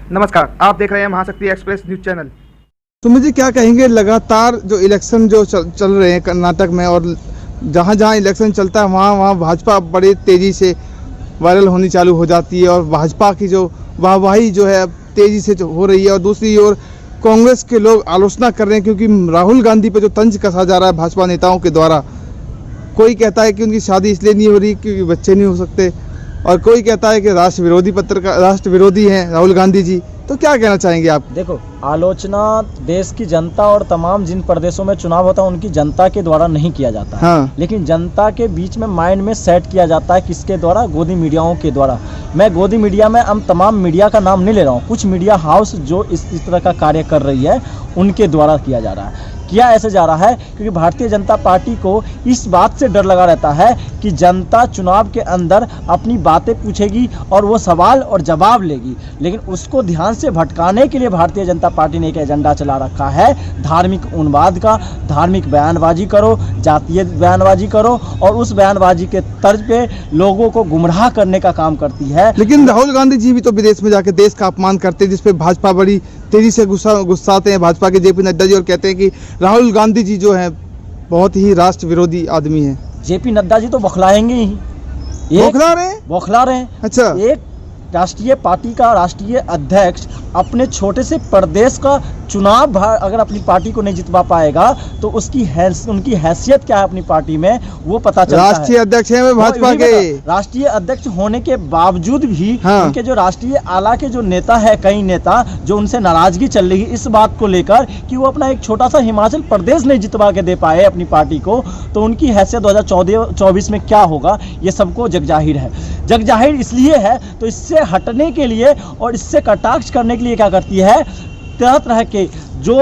नमस्कार, आप देख रहे हैं महाशक्ति express news channel. Sumit ji, क्या कहेंगे? लगातार जो इलेक्शन जो चल रहे हैं कर्नाटक में, और जहां जहां इलेक्शन चलता है वहां वहां भाजपा बड़ी तेजी से वायरल होनी चालू हो जाती है, और भाजपा की जो वाहवाही जो है तेजी से हो रही है, और दूसरी ओर कांग्रेस के लोग आलोचना कर रहे हैं क्योंकि राहुल गांधी पे जो तंज कसा जा रहा है भाजपा नेताओं के द्वारा। कोई कहता है कि उनकी शादी इसलिए नहीं हो रही क्योंकि बच्चे नहीं हो सकते, और कोई कहता है कि राष्ट्र विरोधी हैं राहुल गांधी जी। तो क्या कहना चाहेंगे आप? देखो, आलोचना देश की जनता और तमाम जिन प्रदेशों में चुनाव होता है उनकी जनता के द्वारा नहीं किया जाता है। हाँ। लेकिन जनता के बीच में माइंड में सेट किया जाता है किसके द्वारा? गोदी मीडियाओं के द्वारा। मैं गोदी मीडिया में हम तमाम मीडिया का नाम नहीं ले रहा हूँ, कुछ मीडिया हाउस जो इस तरह का कार्य कर रही है उनके द्वारा किया जा रहा है। किया ऐसे जा रहा है क्योंकि भारतीय जनता पार्टी को इस बात से डर लगा रहता है कि जनता चुनाव के अंदर अपनी बातें पूछेगी और वो सवाल और जवाब लेगी, लेकिन उसको ध्यान से भटकाने के लिए भारतीय जनता पार्टी ने एक एजेंडा चला रखा है धार्मिक उन्माद का। धार्मिक बयानबाजी करो, जातीय बयानबाजी करो, और उस बयानबाजी के तर्ज पे लोगों को गुमराह करने का काम करती है। लेकिन राहुल गांधी जी भी तो विदेश में जाकर देश का अपमान करते हैं, जिसपे भाजपा बड़ी तेजी से गुस्साते हैं, भाजपा के जेपी नड्डा जी, और कहते हैं कि राहुल गांधी जी जो है बहुत ही राष्ट्र विरोधी आदमी है। जेपी नड्डा जी तो बौखलाएंगे ही। बौखला रहे हैं। अच्छा। एक राष्ट्रीय पार्टी का राष्ट्रीय अध्यक्ष अपने छोटे से प्रदेश का चुनाव अगर अपनी पार्टी को नहीं जितवा पाएगा तो उनकी हैसियत क्या है अपनी पार्टी में वो पता चलता है। राष्ट्रीय अध्यक्ष है भाजपा के। राष्ट्रीय अध्यक्ष होने के बावजूद भी हाँ। उनके जो राष्ट्रीय आला के जो नेता है, कई नेता जो उनसे नाराजगी चल रही है इस बात को लेकर कि वो अपना एक छोटा सा हिमाचल प्रदेश नहीं जितवा के दे पाए अपनी पार्टी को, तो उनकी हैसियत 2024 में क्या होगा ये सबको जगजाहिर है। जगजाहिर इसलिए है तो इससे हटने के लिए और इससे कटाक्ष करने के लिए क्या करती है, तरह तरह के जो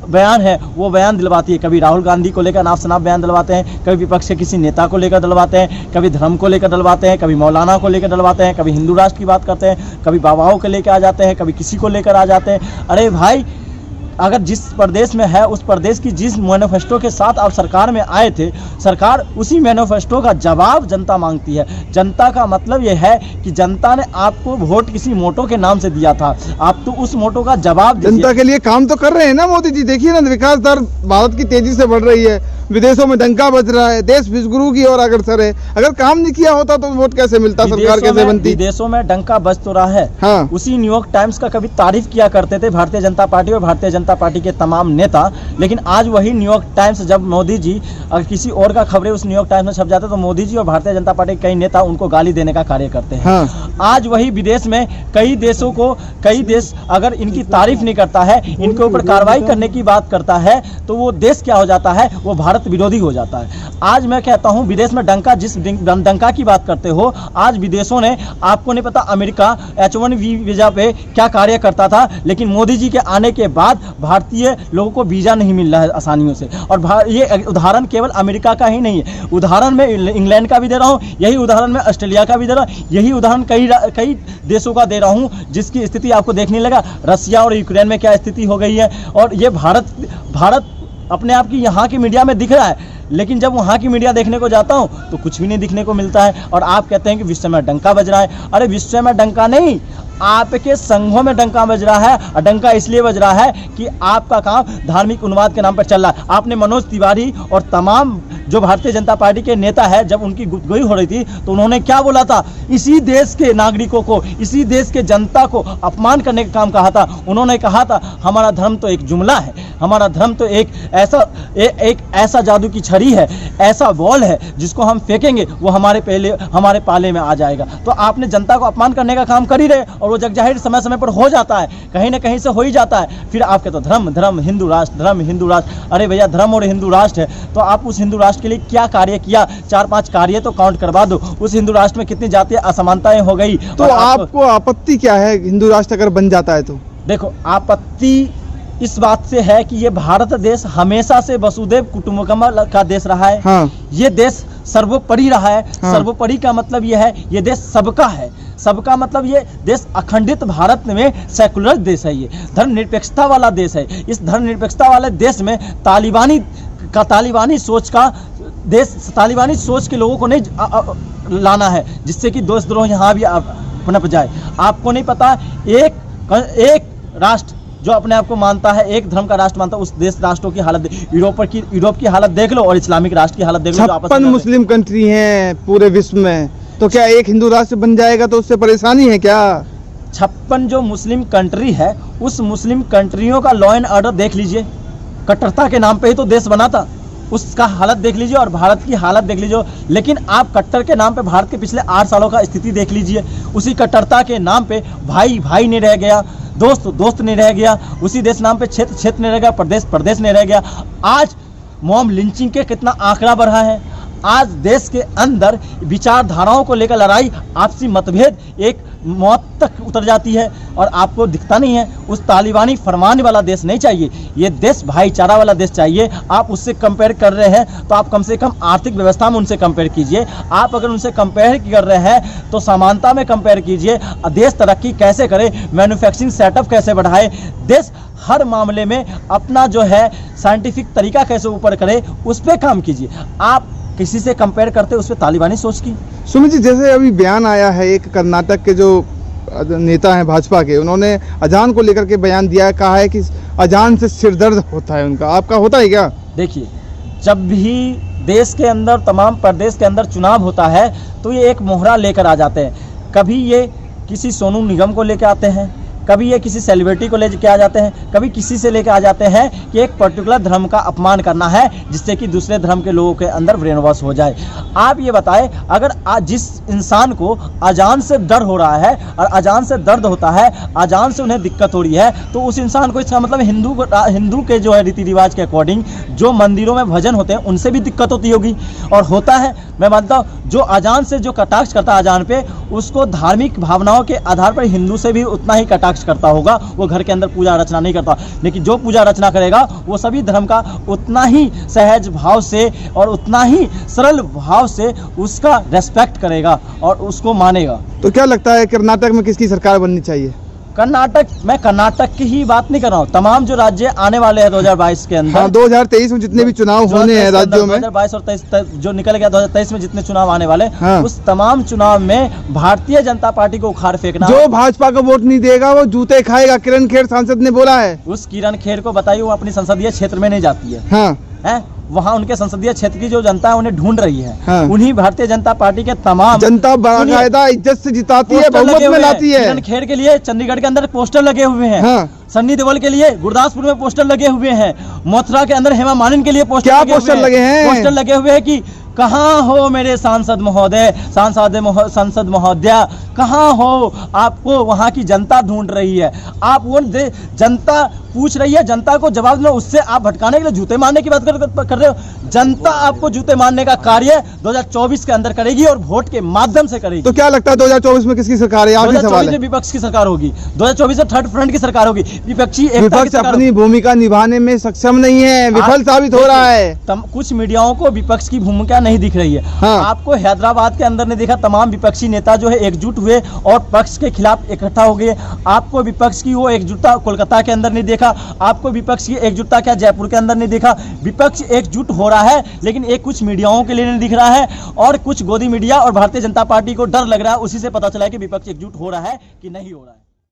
बयान है वो बयान दिलवाती है। कभी राहुल गांधी को लेकर नाफ शनाफ बयान दिलवाते हैं, कभी विपक्ष के किसी नेता को लेकर दिलवाते हैं, कभी धर्म को लेकर दिलवाते हैं, कभी मौलाना को लेकर दिलवाते हैं, कभी हिंदू राष्ट्र की बात करते हैं, कभी बाबाओं को लेकर आ जाते हैं, कभी किसी को लेकर आ जाते हैं। अरे भाई, अगर जिस प्रदेश में है उस प्रदेश की जिस मैनिफेस्टो के साथ आप सरकार में आए थे, सरकार उसी मैनिफेस्टो का जवाब जनता मांगती है। जनता का मतलब यह है कि जनता ने आपको वोट किसी मोटो के नाम से दिया था, आप तो उस मोटो का जवाब दीजिए। जनता के लिए काम तो कर रहे हैं ना मोदी जी। देखिए ना, विकास दर भारत की तेजी से बढ़ रही है, विदेशों में डंका बज रहा है, देश विश्वगुरु की ओर अग्रसर है। अगर काम नहीं किया होता तो वोट कैसे मिलता, सरकार कैसे बनती? विदेशों में डंका बज तो रहा है। हाँ। उसी न्यूयॉर्क टाइम्स का कभी तारीफ किया करते थे भारतीय जनता पार्टी और भारतीय जनता पार्टी के तमाम नेता, लेकिन आज वही न्यूयॉर्क टाइम्स, जब मोदी जी अगर किसी और का खबरें उस न्यूयॉर्क टाइम्स में छप जाते तो मोदी जी और भारतीय जनता पार्टी के कई नेता उनको गाली देने का कार्य करते हैं। हाँ। आज वही विदेश में कई देश अगर इनकी तारीफ नहीं करता है, इनके ऊपर कार्रवाई करने की बात करता है, तो वो देश क्या हो जाता है, वो भारत विरोधी हो जाता है। आज मैं कहता हूं विदेश में डंका, जिस डंका की बात करते हो, आज विदेशों ने, आपको नहीं पता अमेरिका H1B वीजा पे क्या कार्य करता था, लेकिन मोदी जी के आने के बाद भारतीय लोगों को वीजा नहीं मिल रहा है आसानियों से। और ये उदाहरण केवल अमेरिका का ही नहीं है, उदाहरण मैं इंग्लैंड का भी दे रहा हूं, यही उदाहरण मैं ऑस्ट्रेलिया का भी दे रहा हूं, यही उदाहरण कई देशों का दे रहा हूं जिसकी स्थिति आपको देखने लगा। रसिया और यूक्रेन में क्या स्थिति हो गई है, और ये भारत अपने आप की यहाँ की मीडिया में दिख रहा है, लेकिन जब वहाँ की मीडिया देखने को जाता हूँ तो कुछ भी नहीं दिखने को मिलता है। और आप कहते हैं कि विश्व में डंका बज रहा है। अरे विश्व में डंका नहीं, आपके संघों में डंका बज रहा है, और डंका इसलिए बज रहा है कि आपका काम धार्मिक उन्माद के नाम पर चल रहा है। आपने मनोज तिवारी और तमाम जो भारतीय जनता पार्टी के नेता है, जब उनकी गुफ्तगू हो रही थी तो उन्होंने क्या बोला था, इसी देश के नागरिकों को, इसी देश के जनता को अपमान करने का काम कहा था। उन्होंने कहा था हमारा धर्म तो एक जुमला है, हमारा धर्म तो एक ऐसा जादू की छड़ी है, ऐसा बॉल है जिसको हम फेंकेंगे वो हमारे पाले में आ जाएगा। तो आपने जनता को अपमान करने का काम कर ही रहे, और वो जगजाहिर समय समय पर हो जाता है, कहीं ना कहीं से हो ही जाता है। फिर आपके तो धर्म हिंदू राष्ट्र, धर्म हिंदू राष्ट्र। अरे भैया, धर्म और हिंदू राष्ट्र है तो आप उस हिंदू राष्ट्र के लिए क्या कार्य किया, 4-5 कार्य तो काउंट करवा दो। उस हिंदू राष्ट्र में कितनी जातीय असमानताएं हो गई। तो आपको आपत्ति क्या है हिंदू राष्ट्र अगर बन जाता है तो? देखो, आपत्ति इस बात से है कि ये भारत देश हमेशा से वसुधैव कुटुंबकम का देश रहा है। हाँ। ये देश सर्वोपरि रहा है। हाँ। सर्वोपरि का मतलब ये है ये देश सबका है। सबका मतलब ये देश अखंडित भारत में सेकुलर देश है, ये धर्मनिरपेक्षता वाला देश है। इस धर्मनिरपेक्षता वाले देश में तालिबानी सोच के लोगों को नहीं लाना है, जिससे कि देशद्रोह यहाँ भी पनप जाए। आपको नहीं पता, एक एक राष्ट्र जो अपने आप को मानता है, एक धर्म का राष्ट्र मानता है, उस देश राष्ट्रों की हालत यूरोप की हालत देख लो और इस्लामिक राष्ट्र की हालत देख लो। 56 मुस्लिम कंट्री हैं पूरे विश्व में, तो क्या एक हिंदू राष्ट्र बन जाएगा तो उससे परेशानी है क्या? 56 जो मुस्लिम कंट्री है, उस मुस्लिम कंट्रियों का लॉ एंड ऑर्डर देख लीजिए। कट्टरता के नाम पे ही तो देश बना था, उसका हालत देख लीजिए और भारत की हालत देख लीजिए। लेकिन आप कट्टर के नाम पे भारत के पिछले 8 सालों का स्थिति देख लीजिए। उसी कट्टरता के नाम पे भाई भाई नहीं रह गया, दोस्त दोस्त नहीं रह गया, उसी देश नाम पे क्षेत्र क्षेत्र नहीं रह गया, प्रदेश प्रदेश नहीं रह गया। आज मॉब लिंचिंग के कितना आंकड़ा बढ़ा है। आज देश के अंदर विचारधाराओं को लेकर लड़ाई, आपसी मतभेद एक मौत तक उतर जाती है और आपको दिखता नहीं है। उस तालिबानी फरमान वाला देश नहीं चाहिए, ये देश भाईचारा वाला देश चाहिए। आप उससे कंपेयर कर रहे हैं तो आप कम से कम आर्थिक व्यवस्था में उनसे कंपेयर कीजिए। आप अगर उनसे कंपेयर कर रहे हैं तो समानता में कंपेयर कीजिए। देश तरक्की कैसे करे, मैन्युफैक्चरिंग सेटअप कैसे बढ़ाए, देश हर मामले में अपना जो है साइंटिफिक तरीका कैसे ऊपर करे, उस पर काम कीजिए। आप किसी से कंपेयर करते उस पर तालिबानी सोच की। सुमित जी, जैसे अभी बयान आया है, एक कर्नाटक के जो नेता हैं भाजपा के, उन्होंने अजान को लेकर के बयान दिया है, कहा है कि अजान से सिरदर्द होता है उनका। आपका होता है क्या? देखिए, जब भी देश के अंदर, तमाम प्रदेश के अंदर चुनाव होता है तो ये एक मोहरा लेकर आ जाते हैं। कभी ये किसी सोनू निगम को लेकर आते हैं, कभी ये किसी सेलिब्रिटी को लेके आ जाते हैं, कभी किसी से लेके आ जाते हैं कि एक पर्टिकुलर धर्म का अपमान करना है जिससे कि दूसरे धर्म के लोगों के अंदर ब्रेन वॉश हो जाए। आप ये बताएं, अगर जिस इंसान को अजान से डर हो रहा है और अजान से दर्द होता है, अजान से उन्हें दिक्कत हो रही है, तो उस इंसान को, इसका मतलब हिंदू के जो है रीति रिवाज के अकॉर्डिंग जो मंदिरों में भजन होते हैं उनसे भी दिक्कत होती होगी। और होता है, मैं मानता हूँ, जो अजान से जो कटाक्ष करता है अजान पे, उसको धार्मिक भावनाओं के आधार पर हिंदू से भी उतना ही कटाक्ष करता होगा। वो घर के अंदर पूजा रचना नहीं करता, लेकिन जो पूजा रचना करेगा वो सभी धर्म का उतना ही सहज भाव से और उतना ही सरल भाव से उसका रेस्पेक्ट करेगा और उसको मानेगा। तो क्या लगता है कर्नाटक में किसकी सरकार बननी चाहिए? कर्नाटक, मैं कर्नाटक की ही बात नहीं कर रहा हूँ, तमाम जो राज्य आने वाले हैं 2022 के अंदर। हाँ, 2023 में जितने भी चुनाव होने हैं राज्यों में, 2022 और 23 जो निकल गया 2023 में जितने चुनाव आने वाले, हाँ, उस तमाम चुनाव में भारतीय जनता पार्टी को उखाड़ फेंकना। जो भाजपा को वोट नहीं देगा वो जूते खाएगा, किरण खेर सांसद ने बोला है। उस किरण खेर को बताइए, वो अपनी संसदीय क्षेत्र में नहीं जाती है, हाँ, है? वहाँ उनके संसदीय क्षेत्र की जो जनता है उन्हें ढूंढ रही है। हाँ। उन्हीं भारतीय जनता पार्टी के तमाम जनता बाकायदा इज्जत से जिताती है, बहुमत में लाती है। किरण खेर के लिए चंडीगढ़ के अंदर पोस्टर लगे हुए हैं, हाँ। सन्नी देओल के लिए गुरदासपुर में पोस्टर लगे हुए हैं, मथुरा के अंदर हेमा मालिनी के लिए पोस्टर क्या लगे पोस्टर हुए लगे हैं? पोस्टर लगे हुए हैं कि कहाँ हो मेरे सांसद महोदय, सांसद महोदया, कहाँ हो? आपको वहाँ की जनता ढूंढ रही है। आप वो जनता पूछ रही है, जनता को जवाब दो, उससे आप भटकाने के लिए जूते मारने की बात कर रहे हो। जनता आपको जूते मारने का कार्य 2024 के अंदर करेगी और वोट के माध्यम से करेगी। तो क्या लगता है 2024 में किसकी सरकार है? आखिरी सवाल है। विपक्ष की सरकार होगी 2024 में, थर्ड फ्रंट की सरकार होगी, विपक्षी एकता की सरकार। अपनी भूमिका निभाने में सक्षम नहीं है, विफल साबित हो रहा है। कुछ मीडियाओं को विपक्ष की भूमिका नहीं दिख रही है। हाँ। आपको हैदराबाद के अंदर ने देखा, तमाम विपक्षी नेता जो है एकजुट हुए और पक्ष के खिलाफ इकट्ठा हो गए। आपको विपक्ष की वो एकजुटता कोलकाता के अंदर नहीं देखा, आपको विपक्ष की एकजुटता क्या जयपुर के अंदर नहीं देखा। विपक्ष एकजुट हो रहा है, लेकिन एक कुछ मीडियाओं के लिए नहीं दिख रहा है और कुछ गोदी मीडिया और भारतीय जनता पार्टी को डर लग रहा है। उसी से पता चला है कि विपक्ष एकजुट हो रहा है कि नहीं हो रहा है।